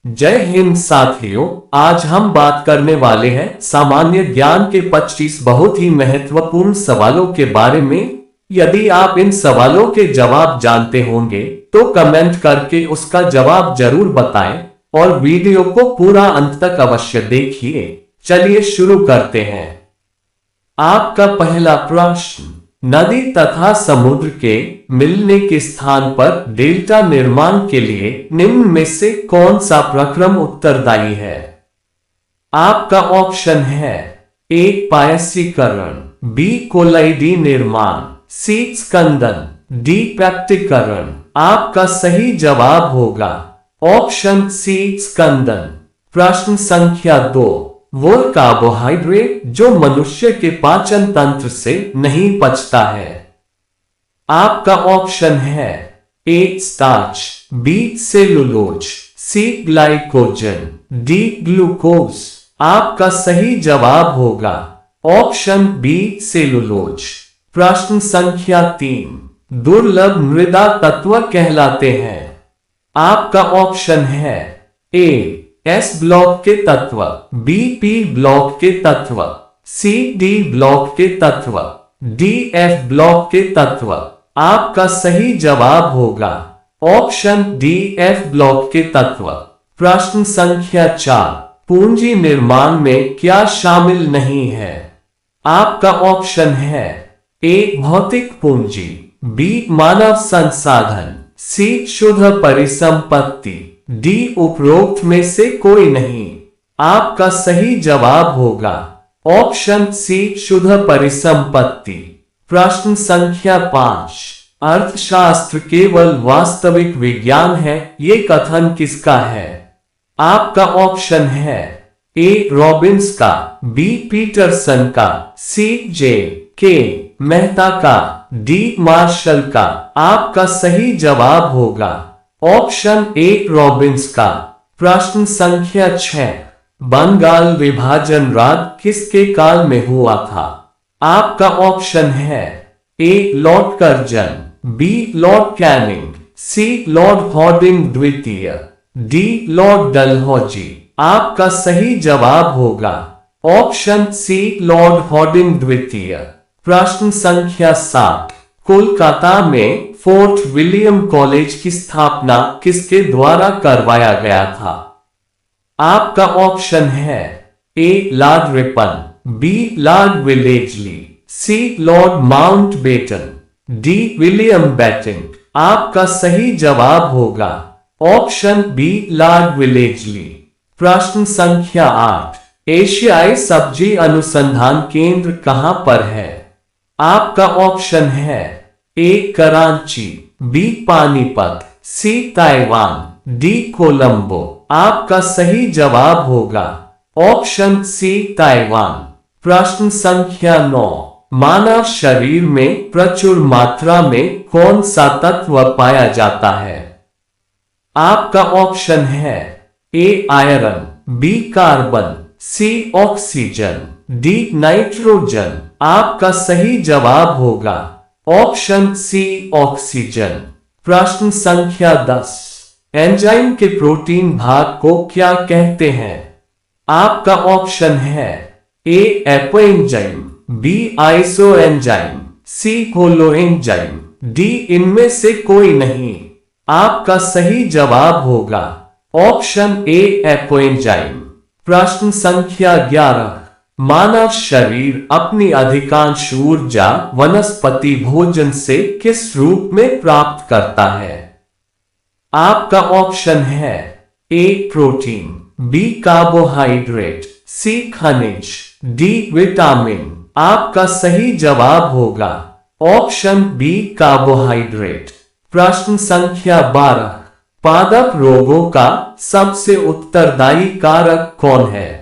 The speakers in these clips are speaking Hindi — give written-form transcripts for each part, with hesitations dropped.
जय हिंद साथियों, आज हम बात करने वाले हैं सामान्य ज्ञान के 25 बहुत ही महत्वपूर्ण सवालों के बारे में। यदि आप इन सवालों के जवाब जानते होंगे तो कमेंट करके उसका जवाब जरूर बताएं और वीडियो को पूरा अंत तक अवश्य देखिए। चलिए शुरू करते हैं। आपका पहला प्रश्न, नदी तथा समुद्र के मिलने के स्थान पर डेल्टा निर्माण के लिए निम्न में से कौन सा प्रक्रम उत्तरदायी है? आपका ऑप्शन है ए पायसीकरण, बी कोलाइडी निर्माण, सी स्कंदन, डी पैक्टीकरण। आपका सही जवाब होगा ऑप्शन सी स्कंदन। प्रश्न संख्या 2, वो कार्बोहाइड्रेट जो मनुष्य के पाचन तंत्र से नहीं पचता है। आपका ऑप्शन है ए स्टार्च, बी सेलुलोज, सी ग्लाइकोजन, डी ग्लूकोज। आपका सही जवाब होगा ऑप्शन बी सेलुलोज। प्रश्न संख्या 3, दुर्लभ मृदा तत्व कहलाते हैं। आपका ऑप्शन है ए एस ब्लॉक के तत्व, बी पी ब्लॉक के तत्व, सी डी ब्लॉक के तत्व, डी एफ ब्लॉक के तत्व। आपका सही जवाब होगा ऑप्शन डी एफ ब्लॉक के तत्व। प्रश्न संख्या 4, पूंजी निर्माण में क्या शामिल नहीं है? आपका ऑप्शन है ए भौतिक पूंजी, बी मानव संसाधन, सी शुद्ध परिसंपत्ति, डी उपरोक्त में से कोई नहीं। आपका सही जवाब होगा ऑप्शन सी शुद्ध परिसंपत्ति। प्रश्न संख्या 5, अर्थशास्त्र केवल वास्तविक विज्ञान है, ये कथन किसका है? आपका ऑप्शन है ए रॉबिन्स का, बी पीटरसन का, सी जे के मेहता का, डी मार्शल का। आपका सही जवाब होगा ऑप्शन ए रॉबिन्स का। प्रश्न संख्या 6, बंगाल विभाजन राग किसके काल में हुआ था? आपका ऑप्शन है A Lord Curzon, B Lord Canning, C Lord Hardinge द्वितीय, डी लॉर्ड डलहौजी। आपका सही जवाब होगा ऑप्शन सी लॉर्ड हॉर्डिंग द्वितीय। प्रश्न संख्या 7, कोलकाता में फोर्ट विलियम कॉलेज की स्थापना किसके द्वारा करवाया गया था? आपका ऑप्शन है A Lord Ripon, B Lord Wellesley, C Lord Mountbatten, D William Bentinck. आपका सही जवाब होगा ऑप्शन बी लॉर्ड विलेजली। प्रश्न संख्या 8, एशियाई सब्जी अनुसंधान केंद्र कहां पर है? आपका ऑप्शन है ए कराची, बी पानीपत, सी ताइवान, डी कोलंबो। आपका सही जवाब होगा ऑप्शन सी ताइवान। प्रश्न संख्या 9, मानव शरीर में प्रचुर मात्रा में कौन सा तत्व पाया जाता है? आपका ऑप्शन है ए आयरन, बी कार्बन, सी ऑक्सीजन, डी नाइट्रोजन। आपका सही जवाब होगा ऑप्शन सी ऑक्सीजन। प्रश्न संख्या 10, एंजाइम के प्रोटीन भाग को क्या कहते हैं? आपका ऑप्शन है ए एपोएंजाइम, बी आइसोएंजाइम, सी होलोएंजाइम, डी इनमें से कोई नहीं। आपका सही जवाब होगा ऑप्शन ए एपोएंजाइम। प्रश्न संख्या 11, मानव शरीर अपनी अधिकांश ऊर्जा वनस्पति भोजन से किस रूप में प्राप्त करता है? आपका ऑप्शन है ए प्रोटीन, बी कार्बोहाइड्रेट, सी खनिज, डी विटामिन। आपका सही जवाब होगा ऑप्शन बी कार्बोहाइड्रेट। प्रश्न संख्या 12, पादप रोगों का सबसे उत्तरदायी कारक कौन है?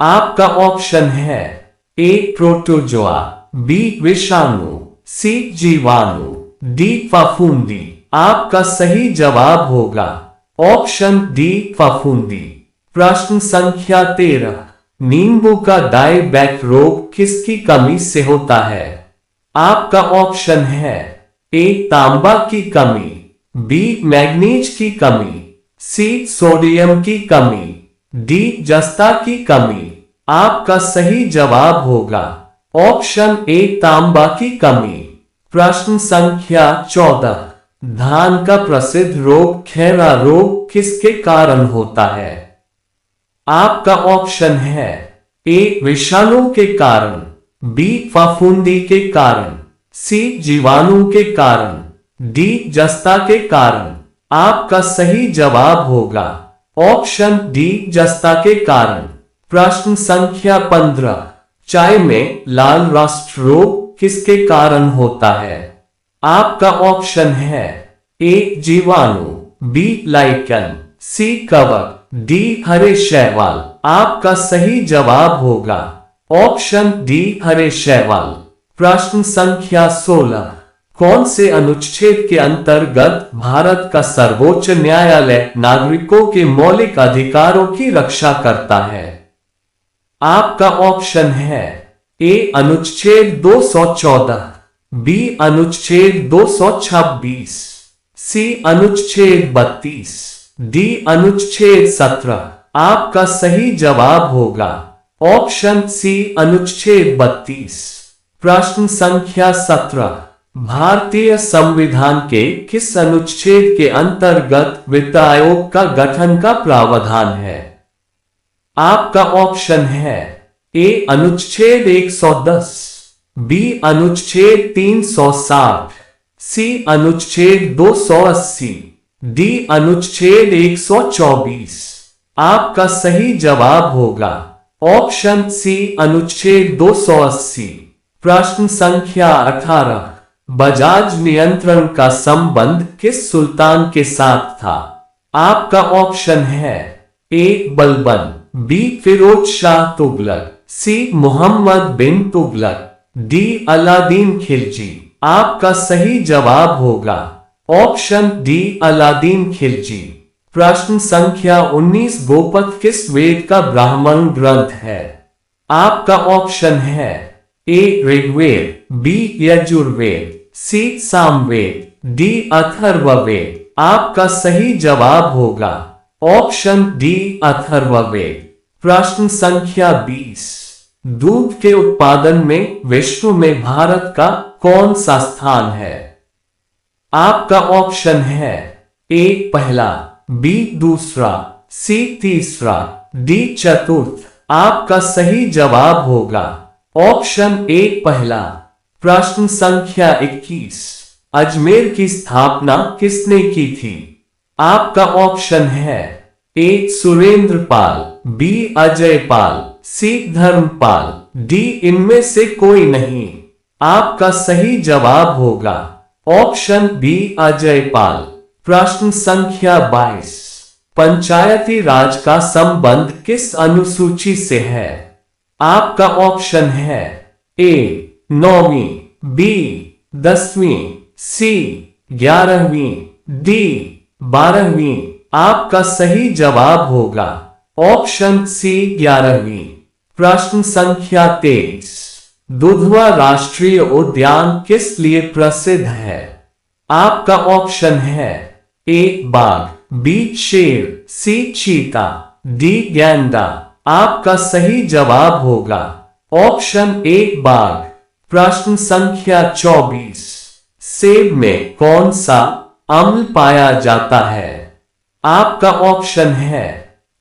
आपका ऑप्शन है ए प्रोटोजोआ, बी विषाणु, सी जीवाणु, डी फफूंदी। आपका सही जवाब होगा ऑप्शन डी फफूंदी। प्रश्न संख्या 13, नींबू का डायबैक रोग किसकी कमी से होता है? आपका ऑप्शन है ए तांबा की कमी, बी मैग्नीज की कमी, सी सोडियम की कमी, डी जस्ता की कमी। आपका सही जवाब होगा ऑप्शन ए तांबा की कमी। प्रश्न संख्या 14, धान का प्रसिद्ध रोग खैरा रोग किसके कारण होता है? आपका ऑप्शन है ए विषाणु के कारण, बी फफूंदी के कारण, सी जीवाणु के कारण, डी जस्ता के कारण। आपका सही जवाब होगा ऑप्शन डी जस्ता के कारण। प्रश्न संख्या 15, चाय में लाल रस्ट रोग किसके कारण होता है? आपका ऑप्शन है ए जीवाणु, बी लाइकन, सी कवक, डी हरे शैवाल। आपका सही जवाब होगा ऑप्शन डी हरे शैवाल। प्रश्न संख्या 16, कौन से अनुच्छेद के अंतर्गत भारत का सर्वोच्च न्यायालय नागरिकों के मौलिक अधिकारों की रक्षा करता है? आपका ऑप्शन है ए अनुच्छेद 214, बी अनुच्छेद 226, सी अनुच्छेद 32, डी अनुच्छेद 17। आपका सही जवाब होगा ऑप्शन सी अनुच्छेद 32। प्रश्न संख्या 17, भारतीय संविधान के किस अनुच्छेद के अंतर्गत वित्त आयोग का गठन का प्रावधान है? आपका ऑप्शन है ए अनुच्छेद 110, बी अनुच्छेद 360, सी अनुच्छेद 280, डी अनुच्छेद 124। आपका सही जवाब होगा ऑप्शन सी अनुच्छेद 280। प्रश्न संख्या 18, बजाज नियंत्रण का संबंध किस सुल्तान के साथ था? आपका ऑप्शन है ए बलबन, बी फिरोज शाह तुगलक, सी मोहम्मद बिन तुगलक, डी अलादीन खिलजी। आपका सही जवाब होगा ऑप्शन डी अलादीन खिलजी। प्रश्न संख्या 19, गोपक किस वेद का ब्राह्मण ग्रंथ है? आपका ऑप्शन है ए ऋग्वेद, बी यजुर्वेद, सी सामवेद, डी अथर्ववेद। आपका सही जवाब होगा ऑप्शन डी अथर्ववेद। प्रश्न संख्या 20, दूध के उत्पादन में विश्व में भारत का कौन सा स्थान है? आपका ऑप्शन है ए पहला, बी दूसरा, सी तीसरा, डी चतुर्थ। आपका सही जवाब होगा ऑप्शन ए पहला। प्रश्न संख्या 21, अजमेर की स्थापना किसने की थी? आपका ऑप्शन है ए सुरेंद्र पाल, बी अजय पाल, सी धर्मपाल, डी इनमें से कोई नहीं। आपका सही जवाब होगा ऑप्शन बी अजय पाल। प्रश्न संख्या 22, पंचायती राज का संबंध किस अनुसूची से है? आपका ऑप्शन है ए 9वीं, बी 10वीं, सी 11वीं, डी 12वीं। आपका सही जवाब होगा ऑप्शन सी 11वीं। प्रश्न संख्या 23, दुधवा राष्ट्रीय उद्यान किस लिए प्रसिद्ध है? आपका ऑप्शन है ए बाघ, बी शेर, सी चीता, डी गैंडा। आपका सही जवाब होगा ऑप्शन ए बाघ। प्रश्न संख्या 24, सेब में कौन सा अम्ल पाया जाता है? आपका ऑप्शन है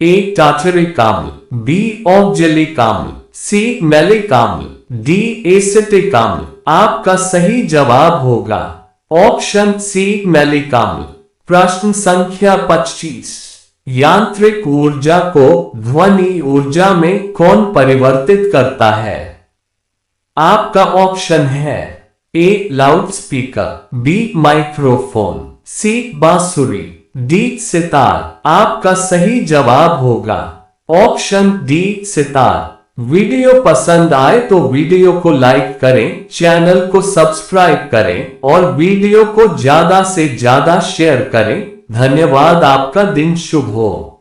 ए टार्टरिक अम्ल, बी ऑक्जेलिक अम्ल, सी मैलिक अम्ल, डी एसिटिक अम्ल। आपका सही जवाब होगा ऑप्शन सी मैलिक अम्ल। प्रश्न संख्या 25, यांत्रिक ऊर्जा को ध्वनि ऊर्जा में कौन परिवर्तित करता है? आपका ऑप्शन है A loud speaker, B microphone, C बांसुरी, डी सितार। आपका सही जवाब होगा ऑप्शन डी सितार। वीडियो पसंद आए तो वीडियो को लाइक करें, चैनल को सब्सक्राइब करें और वीडियो को ज्यादा से ज्यादा शेयर करें। धन्यवाद। आपका दिन शुभ हो।